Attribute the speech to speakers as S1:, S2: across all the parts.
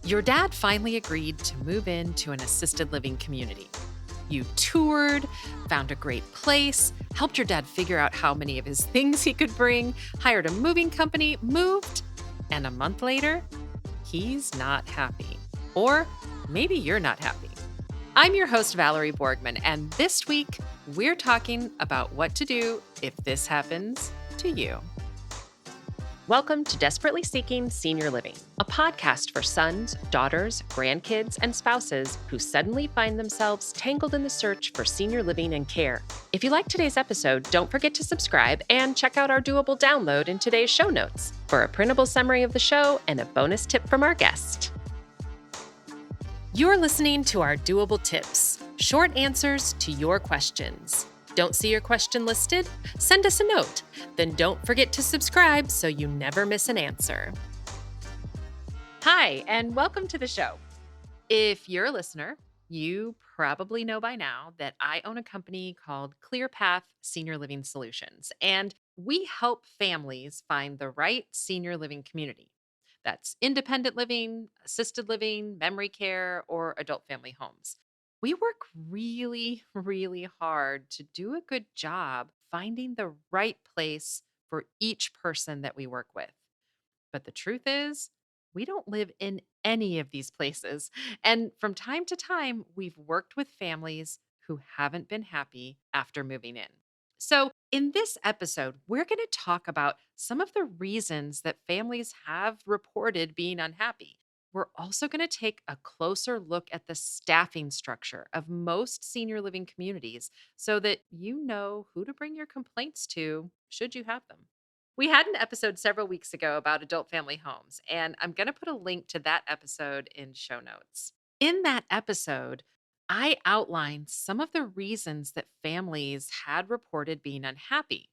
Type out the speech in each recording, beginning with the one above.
S1: Your dad finally agreed to move into an assisted living community. You toured, found a great place, helped your dad figure out how many of his things he could bring, hired a moving company, moved, and a month later, he's not happy. Or maybe you're not happy. I'm your host, Valerie Borgman, and this week we're talking about what to do if this happens to you. Welcome to Desperately Seeking Senior Living, a podcast for sons, daughters, grandkids, and spouses who suddenly find themselves tangled in the search for senior living and care. If you like today's episode, don't forget to subscribe and check out our doable download in today's show notes for a printable summary of the show and a bonus tip from our guest. You're listening to our doable tips, short answers to your questions. Don't see your question listed? Send us a note. Then don't forget to subscribe so you never miss an answer. Hi, and welcome to the show. If you're a listener, you probably know by now that I own a company called ClearPath Senior Living Solutions, and we help families find the right senior living community. That's independent living, assisted living, memory care, or adult family homes. We work really, really hard to do a good job finding the right place for each person that we work with. But the truth is, we don't live in any of these places. And from time to time, we've worked with families who haven't been happy after moving in. So, in this episode, we're going to talk about some of the reasons that families have reported being unhappy. We're also going to take a closer look at the staffing structure of most senior living communities so that you know who to bring your complaints to should you have them. We had an episode several weeks ago about adult family homes, and I'm going to put a link to that episode in show notes. In that episode, I outlined some of the reasons that families had reported being unhappy.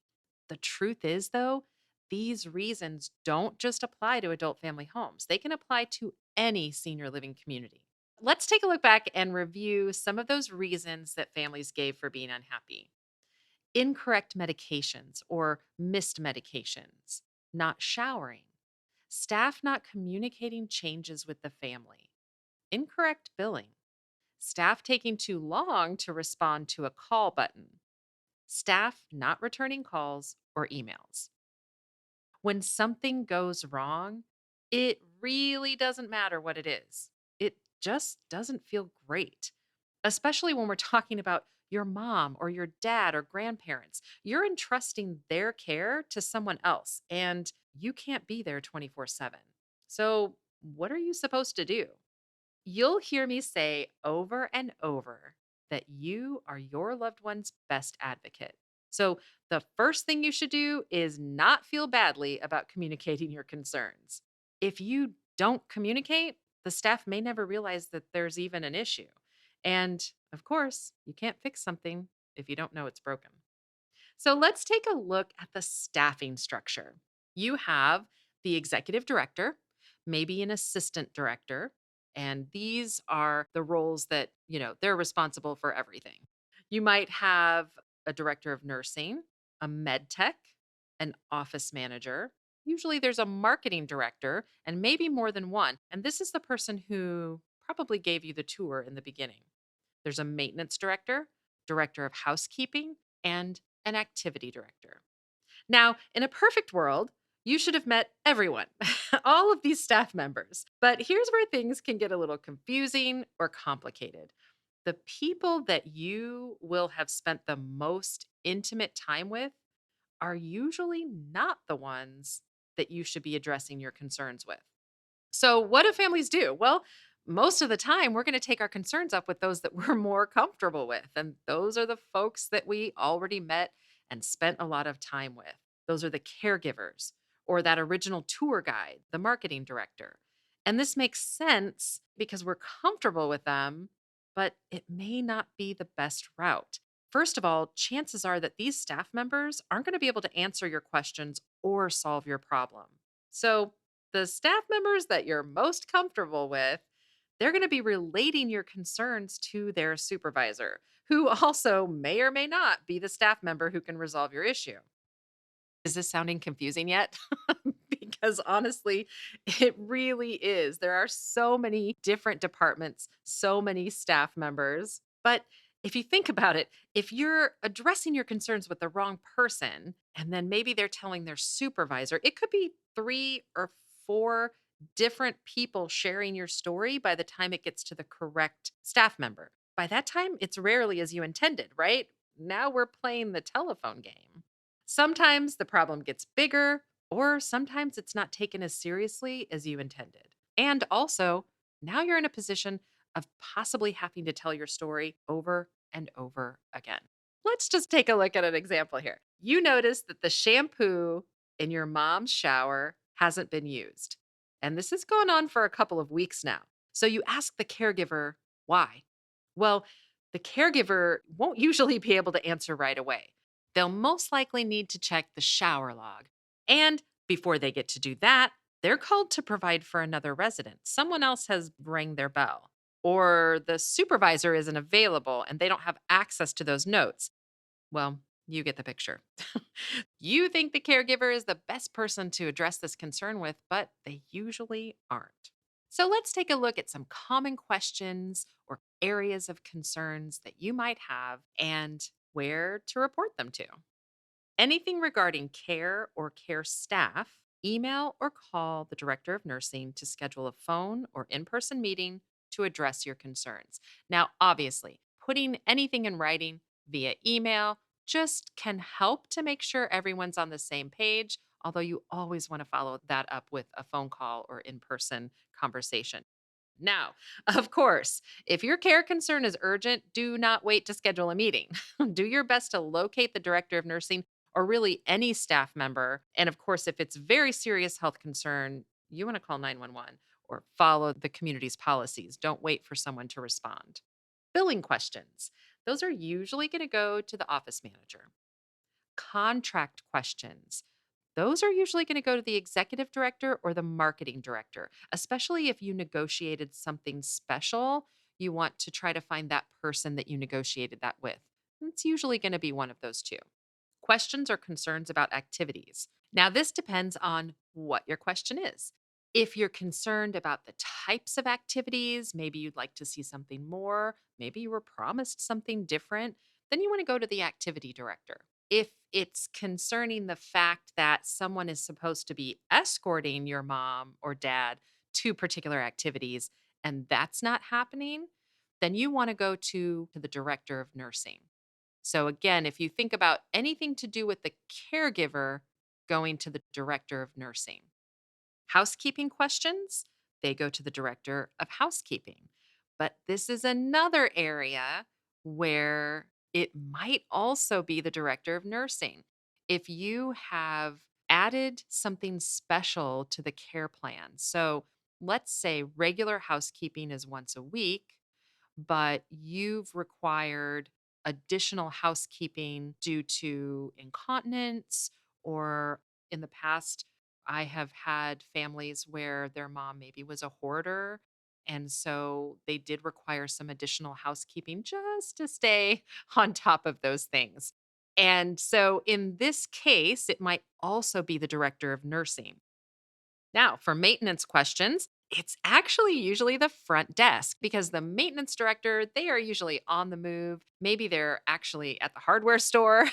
S1: The truth is, though, these reasons don't just apply to adult family homes, they can apply to any senior living community. Let's take a look back and review some of those reasons that families gave for being unhappy. Incorrect medications or missed medications, not showering, staff not communicating changes with the family, incorrect billing, staff taking too long to respond to a call button, staff not returning calls or emails. When something goes wrong, it really doesn't matter what it is. It just doesn't feel great, especially when we're talking about your mom or your dad or grandparents. You're entrusting their care to someone else, and you can't be there 24/7. So, what are you supposed to do? You'll hear me say over and over that you are your loved one's best advocate. So, the first thing you should do is not feel badly about communicating your concerns. If you don't communicate, the staff may never realize that there's even an issue. And of course, you can't fix something if you don't know it's broken. So, let's take a look at the staffing structure. You have the executive director, maybe an assistant director, and these are the roles that, they're responsible for everything. You might have a director of nursing, a med tech, an office manager. Usually there's a marketing director and maybe more than one. And this is the person who probably gave you the tour in the beginning. There's a maintenance director, director of housekeeping, and an activity director. Now, in a perfect world, you should have met everyone, all of these staff members. But here's where things can get a little confusing or complicated. The people that you will have spent the most intimate time with are usually not the ones that you should be addressing your concerns with. So, what do families do? Well, most of the time, we're going to take our concerns up with those that we're more comfortable with. And those are the folks that we already met and spent a lot of time with. Those are the caregivers or that original tour guide, the marketing director. And this makes sense because we're comfortable with them, but it may not be the best route. First of all, chances are that these staff members aren't going to be able to answer your questions or solve your problem. So, the staff members that you're most comfortable with, they're going to be relating your concerns to their supervisor, who also may or may not be the staff member who can resolve your issue. Is this sounding confusing yet? because honestly, it really is. There are so many different departments, so many staff members. But if you think about it, if you're addressing your concerns with the wrong person, and then maybe they're telling their supervisor, it could be three or four different people sharing your story by the time it gets to the correct staff member. By that time, it's rarely as you intended, right? Now we're playing the telephone game. Sometimes the problem gets bigger, or sometimes it's not taken as seriously as you intended. And also, now you're in a position of possibly having to tell your story over and over again. Let's just take a look at an example here. You notice that the shampoo in your mom's shower hasn't been used. And this has gone on for a couple of weeks now. So you ask the caregiver why. Well, the caregiver won't usually be able to answer right away. They'll most likely need to check the shower log. And before they get to do that, they're called to provide for another resident. Someone else has rang their bell, or the supervisor isn't available and they don't have access to those notes. Well, you get the picture. You think the caregiver is the best person to address this concern with, but they usually aren't. So let's take a look at some common questions or areas of concerns that you might have and where to report them to. Anything regarding care or care staff, email or call the director of nursing to schedule a phone or in person meeting to address your concerns. Now, obviously, putting anything in writing via email just can help to make sure everyone's on the same page, although you always want to follow that up with a phone call or in person conversation. Now, of course, if your care concern is urgent, do not wait to schedule a meeting. Do your best to locate the director of nursing or really any staff member. And of course, if it's very serious health concern, you want to call 911 or follow the community's policies. Don't wait for someone to respond. Billing questions. Those are usually going to go to the office manager. Contract questions. Those are usually going to go to the executive director or the marketing director, especially if you negotiated something special. You want to try to find that person that you negotiated that with. It's usually going to be one of those two. Questions or concerns about activities. Now, this depends on what your question is. If you're concerned about the types of activities, maybe you'd like to see something more, maybe you were promised something different, then you want to go to the activity director. If it's concerning the fact that someone is supposed to be escorting your mom or dad to particular activities and that's not happening, then you want to go to the director of nursing. So, again, if you think about anything to do with the caregiver, going to the director of nursing. Housekeeping questions, they go to the director of housekeeping. But this is another area where it might also be the director of nursing. If you have added something special to the care plan, so let's say regular housekeeping is once a week, but you've required additional housekeeping due to incontinence, or in the past, I have had families where their mom maybe was a hoarder. And so they did require some additional housekeeping just to stay on top of those things. And so in this case, it might also be the director of nursing. Now, for maintenance questions, it's actually usually the front desk because the maintenance director, they are usually on the move. Maybe they're actually at the hardware store.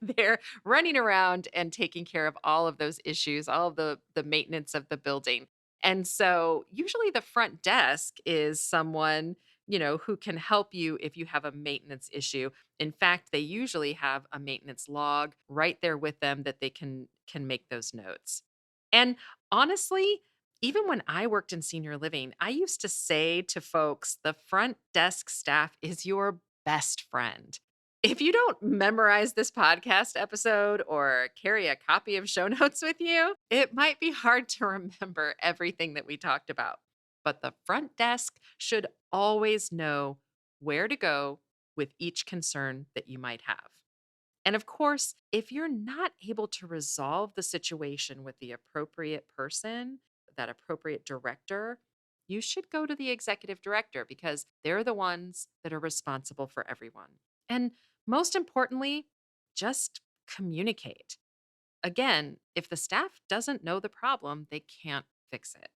S1: They're running around and taking care of all of those issues, all of the maintenance of the building. And so usually the front desk is someone, who can help you if you have a maintenance issue. In fact, they usually have a maintenance log right there with them that they can make those notes. And honestly, even when I worked in senior living, I used to say to folks, the front desk staff is your best friend. If you don't memorize this podcast episode or carry a copy of show notes with you, it might be hard to remember everything that we talked about. But the front desk should always know where to go with each concern that you might have. And of course, if you're not able to resolve the situation with the appropriate person, that appropriate director, you should go to the executive director because they're the ones that are responsible for everyone. And most importantly, just communicate. Again, if the staff doesn't know the problem, they can't fix it.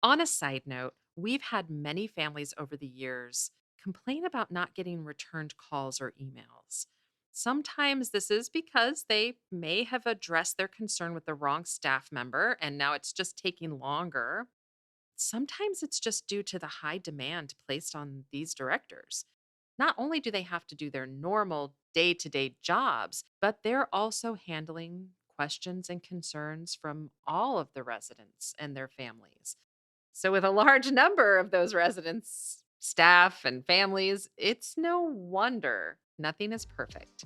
S1: On a side note, we've had many families over the years complain about not getting returned calls or emails. Sometimes this is because they may have addressed their concern with the wrong staff member and now it's just taking longer. Sometimes it's just due to the high demand placed on these directors. Not only do they have to do their normal day to day jobs, but they're also handling questions and concerns from all of the residents and their families. So, with a large number of those residents, staff, and families, it's no wonder nothing is perfect.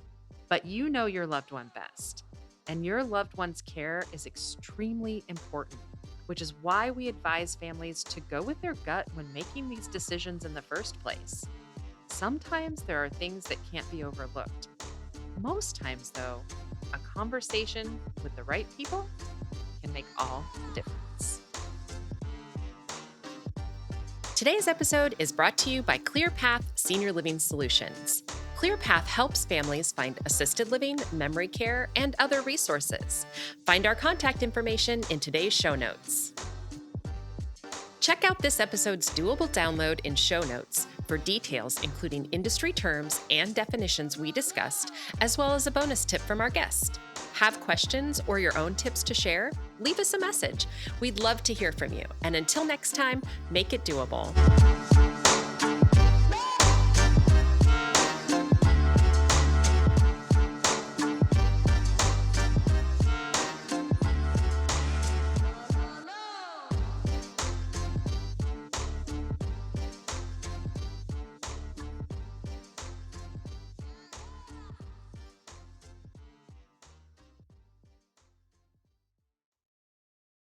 S1: But you know your loved one best, and your loved one's care is extremely important, which is why we advise families to go with their gut when making these decisions in the first place. Sometimes there are things that can't be overlooked. Most times, though, a conversation with the right people can make all the difference. Today's episode is brought to you by ClearPath Senior Living Solutions. ClearPath helps families find assisted living, memory care, and other resources. Find our contact information in today's show notes. Check out this episode's doable download in show notes for details, including industry terms and definitions we discussed, as well as a bonus tip from our guest. Have questions or your own tips to share? Leave us a message. We'd love to hear from you. And until next time, make it doable.